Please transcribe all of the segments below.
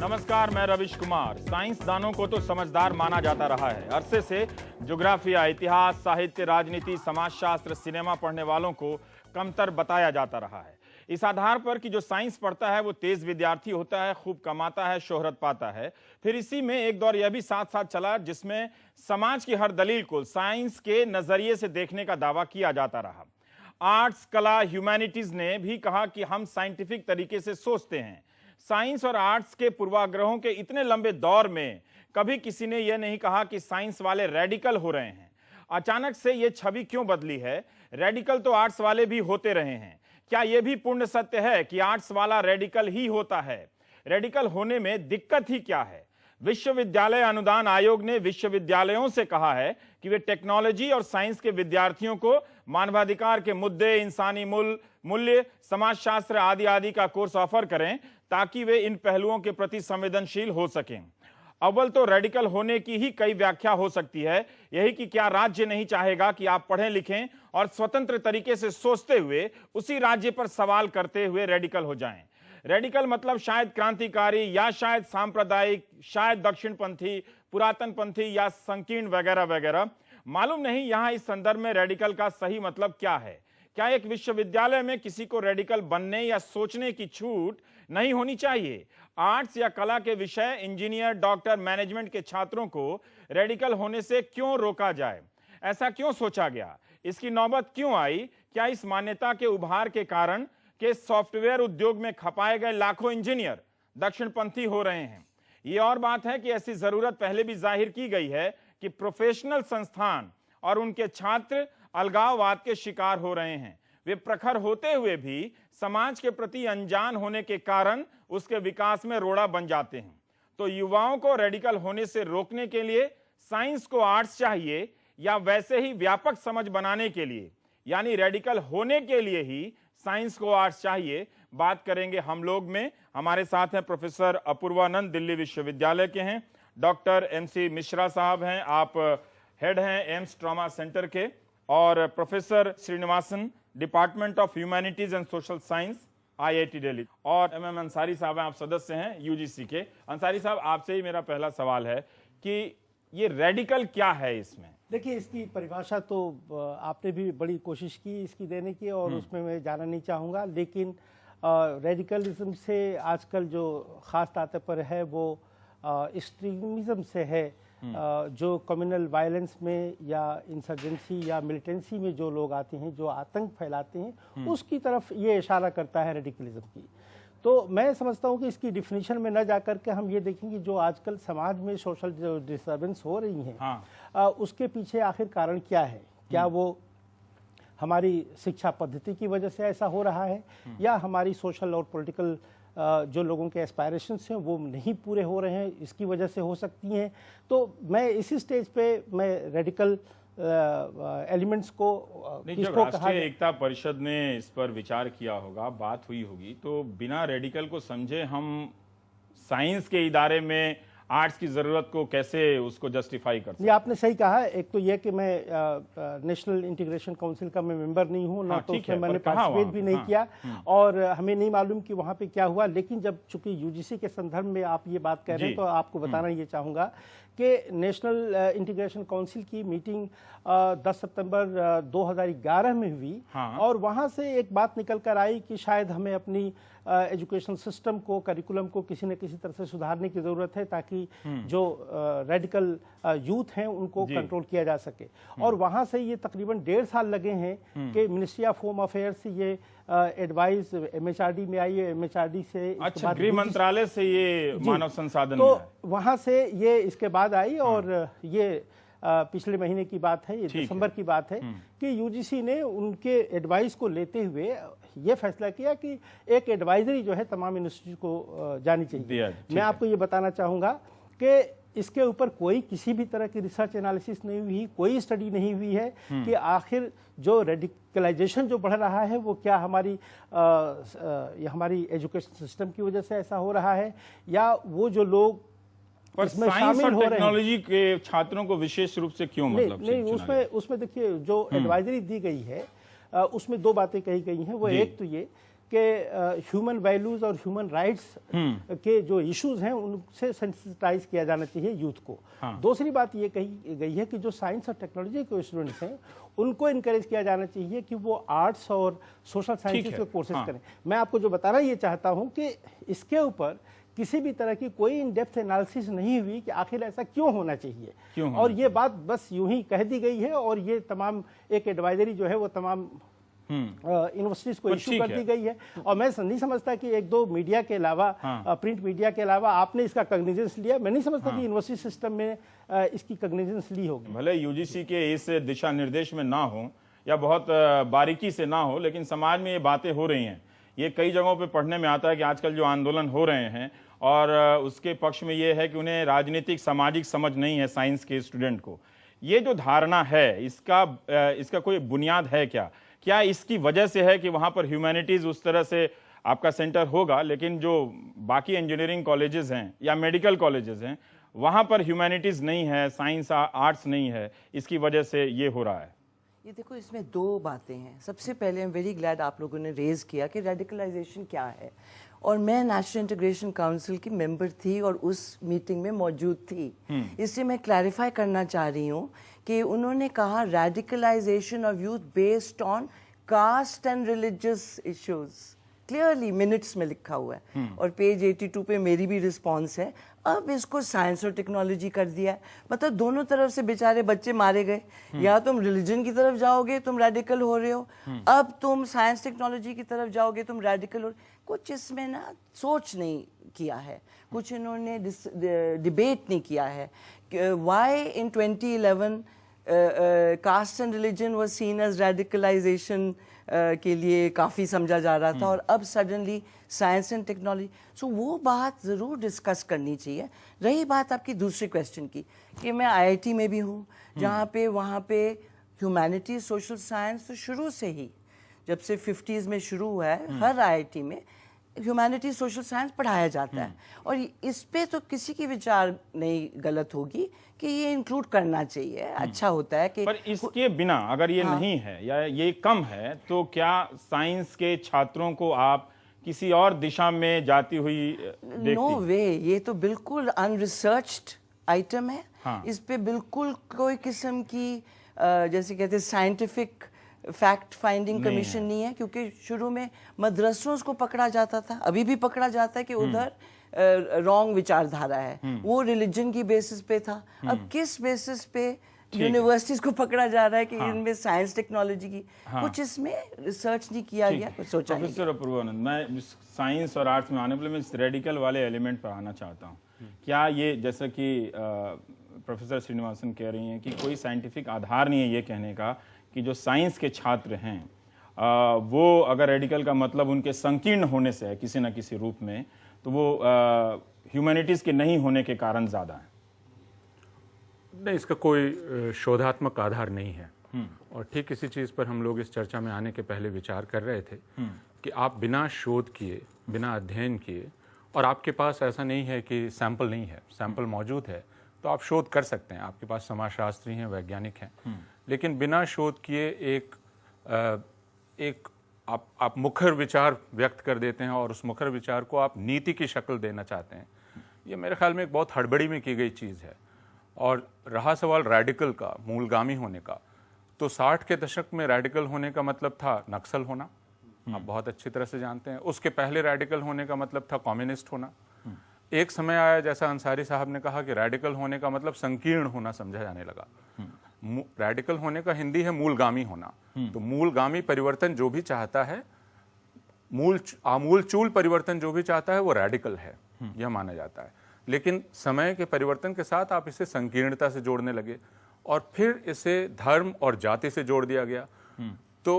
नमस्कार, मैं रविश कुमार। साइंसदानों को तो समझदार माना जाता रहा है। अरसे से ज्योग्राफिया, इतिहास, साहित्य, राजनीति, समाजशास्त्र, सिनेमा पढ़ने वालों को कमतर बताया जाता रहा है। इस आधार पर कि जो साइंस पढ़ता है वो तेज विद्यार्थी होता है, खूब कमाता है, शोहरत पाता है। फिर इसी में एक दौर यह भी साथ साथ चला जिसमें समाज की हर दलील को साइंस के नजरिए से देखने का दावा किया जाता रहा। आर्ट्स, कला, ह्यूमैनिटीज ने भी कहा कि हम साइंटिफिक तरीके से सोचते हैं। साइंस और आर्ट्स के पूर्वाग्रहों के इतने लंबे दौर में कभी किसी ने यह नहीं कहा कि साइंस वाले रेडिकल हो रहे हैं। अचानक से यह छवि क्यों बदली है? रेडिकल तो आर्ट्स वाले भी होते रहे हैं। क्या यह भी पूर्ण सत्य है कि आर्ट्स वाला रेडिकल ही होता है? रेडिकल होने में दिक्कत ही क्या है? विश्वविद्यालय अनुदान आयोग ने विश्वविद्यालयों से कहा है कि वे टेक्नोलॉजी और साइंस के विद्यार्थियों को मानवाधिकार के मुद्दे, इंसानी मूल्य, समाजशास्त्र आदि आदि का कोर्स ऑफर करें ताकि वे इन पहलुओं के प्रति संवेदनशील हो सकें। अव्वल तो रेडिकल होने की ही कई व्याख्या हो सकती है, यही कि क्या राज्य नहीं चाहेगा कि आप पढ़ें लिखें और स्वतंत्र तरीके से सोचते हुए उसी राज्य पर सवाल करते हुए रेडिकल हो जाएं। रेडिकल मतलब शायद क्रांतिकारी या शायद सांप्रदायिक, शायद दक्षिणपंथी, पुरातनपंथी या संकीर्ण वगैरह वगैरह। मालूम नहीं यहां इस संदर्भ में रेडिकल का सही मतलब क्या है। क्या एक विश्वविद्यालय में किसी को रेडिकल बनने या सोचने की छूट नहीं होनी चाहिए? आर्ट्स या कला के विषय, इंजीनियर, डॉक्टर, मैनेजमेंट के छात्रों को रेडिकल होने से क्यों रोका जाए? ऐसा क्यों सोचा गया? इसकी नौबत क्यों आई? क्या इस मान्यता के उभार के कारण के सॉफ्टवेयर उद्योग में खपाए गए लाखों इंजीनियर दक्षिणपंथी हो रहे हैं? ये और बात है कि ऐसी जरूरत पहले भी जाहिर की गई है कि प्रोफेशनल संस्थान और उनके छात्र अलगाववाद के शिकार हो रहे हैं। वे प्रखर होते हुए भी समाज के प्रति अनजान होने के कारण उसके विकास में रोड़ा बन जाते हैं। तो युवाओं को रेडिकल होने से रोकने के लिए साइंस को आर्ट्स चाहिए या वैसे ही व्यापक समझ बनाने के लिए, यानी रेडिकल होने के लिए ही साइंस को आर्ट्स चाहिए? बात करेंगे हम लोग में। हमारे साथ हैं प्रोफेसर अपूर्वानंद, दिल्ली विश्वविद्यालय के हैं। डॉक्टर MC मिश्रा साहब हैं, आप हेड हैं एम्स ट्रॉमा सेंटर के। और professor Srinivasan, department of humanities and social science, IIT Delhi. और MM अंसारी साहब हैं, आप सदस्य हैं UGC के। अंसारी साहब, आपसे ही मेरा पहला सवाल है कि ये रेडिकल क्या है इसमें? देखिए, इसकी परिभाषा तो आपने भी बड़ी कोशिश की इसकी देने की, और उसमें मैं जाना नहीं चाहूँगा। लेकिन रेडिकलिज्म से आजकल जो ख़ास तात्पर्य है वो एक्सट्रीमिज्म से है। जो कम्युनल वायलेंस में या इंसर्जेंसी या मिलिटेंसी में जो लोग आते हैं, जो आतंक फैलाते हैं, उसकी तरफ ये इशारा करता है रेडिकलिज्म की। तो मैं समझता हूँ कि इसकी डिफिनीशन में न जाकर के हम ये देखेंगे जो आजकल समाज में सोशल जो डिस्टर्बेंस हो रही हैं, उसके पीछे आखिर कारण क्या है। क्या वो हमारी शिक्षा पद्धति की वजह से ऐसा हो रहा है, या हमारी सोशल और पॉलिटिकल जो लोगों के एस्पायरेशंस हैं वो नहीं पूरे हो रहे हैं, इसकी वजह से हो सकती हैं। तो मैं इसी स्टेज पे मैं रेडिकल एलिमेंट्स को जब राष्ट्रीय एकता परिषद ने इस पर विचार किया होगा, बात हुई होगी, तो बिना रेडिकल को समझे हम साइंस के इदारे में आर्ट्स की जरूरत को कैसे उसको जस्टिफाई कर सकते? ये आपने सही कहा। एक तो ये कि मैं नेशनल इंटीग्रेशन काउंसिल का मैं मेंबर नहीं हूँ, ना तो उसमें मैंने पार्टिसिपेट भी नहीं किया, और हमें नहीं मालूम कि वहाँ पे क्या हुआ। लेकिन जब चूंकि UGC के संदर्भ में आप ये बात कह रहे हैं, तो आपको बताना ये चाहूँगा कि नेशनल इंटीग्रेशन काउंसिल की मीटिंग 10 सितंबर 2011 में हुई, और वहाँ से एक बात निकल कर आई कि शायद हमें अपनी एजुकेशन सिस्टम को, करिकुलम को किसी न किसी तरह से सुधारने की जरूरत है ताकि जो रेडिकल यूथ हैं उनको कंट्रोल किया जा सके। और वहाँ से ये तकरीबन 1.5 साल लगे हैं कि मिनिस्ट्री ऑफ होम अफेयर्स से ये एडवाइस MHRD में आई है, MHRD से, अच्छा, गृह मंत्रालय से ये मानव संसाधन, तो वहाँ से ये इसके बाद आई। और ये पिछले महीने की बात है, ये दिसंबर की बात है कि UGC ने उनके एडवाइस को लेते हुए ये फैसला किया कि एक एडवाइजरी जो है तमाम यूनिवर्सिटी को जानी चाहिए। मैं आपको ये बताना चाहूँगा कि इसके ऊपर कोई किसी भी तरह की रिसर्च एनालिसिस नहीं हुई, कोई स्टडी नहीं हुई है कि आखिर जो रेडिकलाइजेशन जो बढ़ रहा है वो क्या हमारी एजुकेशन सिस्टम की वजह से ऐसा हो रहा है, या वो जो लोग पर इसमें साइंस शामिल और हो रहे हैं। टेक्नोलॉजी के छात्रों को विशेष रूप से क्यों मतलब नहीं, चुना उसमें उसमें देखिए जो एडवाइजरी दी गई है उसमें दो बातें कही गई हैं। वो जी। एक तो ये कि ह्यूमन वैल्यूज और ह्यूमन राइट्स के जो इश्यूज हैं उनसे सेंसिटाइज किया जाना चाहिए यूथ को। हाँ। दूसरी बात ये कही गई है कि जो साइंस और टेक्नोलॉजी के स्टूडेंट्स हैं उनको इनकरेज किया जाना चाहिए कि वो आर्ट्स और सोशल साइंसेज है। के कोर्सेज हाँ। करें। मैं आपको जो बताना ये चाहता हूं कि इसके ऊपर किसी भी तरह की कोई इन डेप्थ एनालिसिस नहीं हुई कि आखिर ऐसा क्यों होना चाहिए। क्यों होना और ये बात बस यूं ही कह दी गई है और ये तमाम एक एडवाइजरी जो है वो तमाम यूनिवर्सिटीज को पर इशू ठीक कर है। दी गई है। और मैं नहीं समझता कि एक दो मीडिया के अलावा प्रिंट मीडिया के अलावा आपने इसका कॉग्निजेंस लिया। मैं नहीं समझता कि यूनिवर्सिटी सिस्टम में इसकी कॉग्निजेंस ली होगी। भले यूजीसी के इस दिशा निर्देश में ना हो या बहुत बारीकी से ना हो, लेकिन समाज में ये बातें हो रही हैं। ये कई जगहों पे पढ़ने में आता है कि आजकल जो आंदोलन हो रहे हैं और उसके पक्ष में ये है कि उन्हें राजनीतिक सामाजिक समझ नहीं है साइंस के स्टूडेंट को। ये जो धारणा है इसका कोई बुनियाद है क्या इसकी वजह से है कि वहाँ पर ह्यूमैनिटीज़ उस तरह से आपका सेंटर होगा, लेकिन जो बाकी इंजीनियरिंग कॉलेजेस हैं या मेडिकल कॉलेजेस हैं वहाँ पर ह्यूमैनिटीज़ नहीं है, साइंस आर्ट्स नहीं है, इसकी वजह से ये हो रहा है? ये देखो, इसमें दो बातें हैं। सबसे पहले आई एम वेरी ग्लैड आप लोगों ने रेज किया कि रेडिकलाइजेशन क्या है। और मैं नेशनल इंटीग्रेशन काउंसिल की मेंबर थी और उस मीटिंग में मौजूद थी, इसलिए मैं क्लैरिफाई करना चाह रही हूँ कि उन्होंने कहा radicalisation of youth based on caste and religious issues. Clearly minutes में लिखा हुआ है और पेज 82 पे मेरी भी रिस्पॉन्स है। अब इसको साइंस और टेक्नोलॉजी कर दिया है। मतलब दोनों तरफ से बेचारे बच्चे मारे गए। या तुम रिलीजन की तरफ जाओगे तुम रेडिकल हो रहे हो, अब तुम साइंस टेक्नोलॉजी की तरफ जाओगे तुम रेडिकल हो। कुछ इसमें ना सोच नहीं किया है, कुछ इन्होंने डिबेट नहीं किया है। Why in 2011 caste and religion was seen as radicalisation के लिए काफ़ी समझा जा रहा था और अब suddenly science and technology. So वो बात ज़रूर डिस्कस करनी चाहिए। रही बात आपकी दूसरे क्वेश्चन की कि मैं आईआईटी में भी हूँ जहाँ पे वहाँ पे ह्यूमैनिटीज सोशल साइंस तो शुरू से ही, जब से 50s में शुरू हुआ है, हर आईआईटी में ह्यूमैनिटीज सोशल साइंस पढ़ाया जाता है। और इस पे तो किसी की विचार नहीं गलत होगी कि ये इंक्लूड करना चाहिए, अच्छा होता है कि। पर इसके बिना अगर ये नहीं है या ये कम है तो क्या साइंस के छात्रों को आप किसी और दिशा में जाती हुई देखती? नो वे, ये तो बिल्कुल अनरिसर्च्ड आइटम है। इस पे बिल्कुल कोई किस्म की जैसे कहते हैं साइंटिफिक फैक्ट फाइंडिंग कमीशन नहीं है, क्योंकि शुरू में मदरसों को पकड़ा जाता था, अभी भी पकड़ा जाता है कि उधर रॉन्ग विचारधारा है, वो रिलीजन की बेसिस पे था। अब किस बेसिस पे यूनिवर्सिटीज को पकड़ा जा रहा है कि इनमें साइंस टेक्नोलॉजी की कुछ इसमें रिसर्च नहीं किया गया, कुछ सोचा नहीं। प्रोफेसर अपूर्वानंद, मैं साइंस और आर्ट्स में आने के लिए मैं रेडिकल वाले एलिमेंट पर आना चाहता हूँ। क्या ये जैसा कि प्रोफेसर श्रीनिवासन कह रही हैं कि कोई साइंटिफिक आधार नहीं है ये कहने का कि जो साइंस के छात्र हैं वो अगर रेडिकल का मतलब उनके संकीर्ण होने से है किसी न किसी रूप में, तो वो ह्यूमैनिटीज़ के नहीं होने के कारण ज़्यादा है? नहीं, इसका कोई शोधात्मक आधार नहीं है। और ठीक इसी चीज़ पर हम लोग इस चर्चा में आने के पहले विचार कर रहे थे कि आप बिना शोध किए, बिना अध्ययन किए, और आपके पास ऐसा नहीं है कि सैंपल नहीं है, सैंपल मौजूद है तो आप शोध कर सकते हैं, आपके पास समाजशास्त्री हैं, वैज्ञानिक हैं, लेकिन बिना शोध किए एक आप मुखर विचार व्यक्त कर देते हैं और उस मुखर विचार को आप नीति की शक्ल देना चाहते हैं। ये मेरे ख्याल में एक बहुत हड़बड़ी में की गई चीज़ है। और रहा सवाल रेडिकल का, मूलगामी होने का, तो 60 के दशक में रेडिकल होने का मतलब था नक्सल होना, आप बहुत अच्छी तरह से जानते हैं। उसके पहले रेडिकल होने का मतलब था कम्युनिस्ट होना। एक समय आया, जैसा अंसारी साहब ने कहा, कि रेडिकल होने का मतलब संकीर्ण होना समझा जाने लगा। रेडिकल होने का हिंदी है मूलगामी होना। तो मूलगामी परिवर्तन जो भी चाहता है, आमूल-चूल परिवर्तन जो भी चाहता है, वो रेडिकल है, यह माना जाता है। लेकिन समय के परिवर्तन के साथ आप इसे संकीर्णता से जोड़ने लगे और फिर इसे धर्म और जाति से जोड़ दिया गया। तो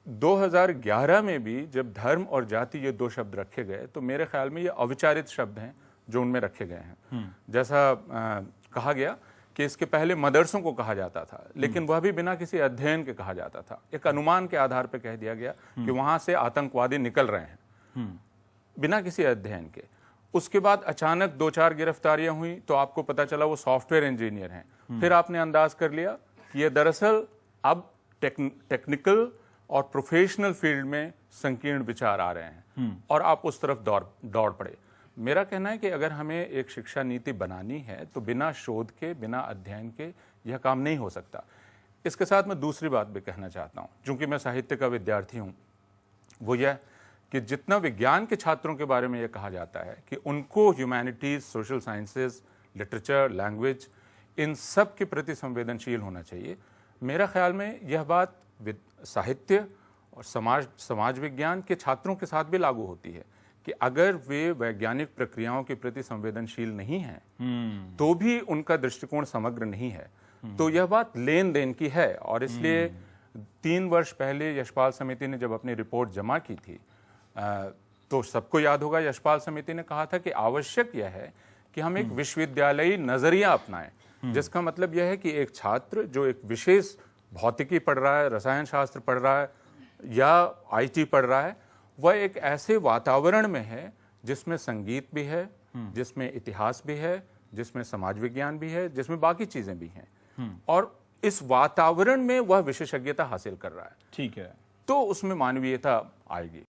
2011 में भी जब धर्म और जाति ये दो शब्द रखे गए तो मेरे ख्याल में ये अविचारित शब्द हैं जो उनमें रखे गए हैं। जैसा कहा गया कि इसके पहले मदरसों को कहा जाता था, लेकिन वह भी बिना किसी अध्ययन के कहा जाता था। एक अनुमान के आधार पर कह दिया गया कि वहां से आतंकवादी निकल रहे हैं, बिना किसी अध्ययन के। उसके बाद अचानक 2-4 गिरफ्तारियां हुई तो आपको पता चला वो सॉफ्टवेयर इंजीनियर हैं। फिर आपने अंदाज कर लिया कि ये दरअसल अब टेक्निकल और प्रोफेशनल फील्ड में संकीर्ण विचार आ रहे हैं और आप उस तरफ दौड़ पड़े। मेरा कहना है कि अगर हमें एक शिक्षा नीति बनानी है तो बिना शोध के, बिना अध्ययन के यह काम नहीं हो सकता। इसके साथ मैं दूसरी बात भी कहना चाहता हूं, चूंकि मैं साहित्य का विद्यार्थी हूं, वो यह कि जितना विज्ञान के छात्रों के बारे में यह कहा जाता है कि उनको humanities, social sciences, literature, language, इन सब के प्रति संवेदनशील होना चाहिए, मेरा ख्याल में यह बात साहित्य और समाज विज्ञान के छात्रों के साथ भी लागू होती है कि अगर वे वैज्ञानिक प्रक्रियाओं के प्रति संवेदनशील नहीं हैं तो भी उनका दृष्टिकोण समग्र नहीं है। तो यह बात लेन देन की है और इसलिए 3 वर्ष पहले यशपाल समिति ने जब अपनी रिपोर्ट जमा की थी तो सबको याद होगा यशपाल समिति ने कहा था कि आवश्यक यह है कि हम एक विश्वविद्यालयी नजरिया अपनाएं, जिसका मतलब यह है कि एक छात्र जो एक विशेष भौतिकी पढ़ रहा है, रसायन शास्त्र पढ़ रहा है या IT पढ़ रहा है, वह एक ऐसे वातावरण में है जिसमें संगीत भी है, जिसमें इतिहास भी है, जिसमें समाज विज्ञान भी है, जिसमें बाकी चीजें भी हैं और इस वातावरण में वह विशेषज्ञता हासिल कर रहा है। ठीक है, तो उसमें मानवीयता आएगी।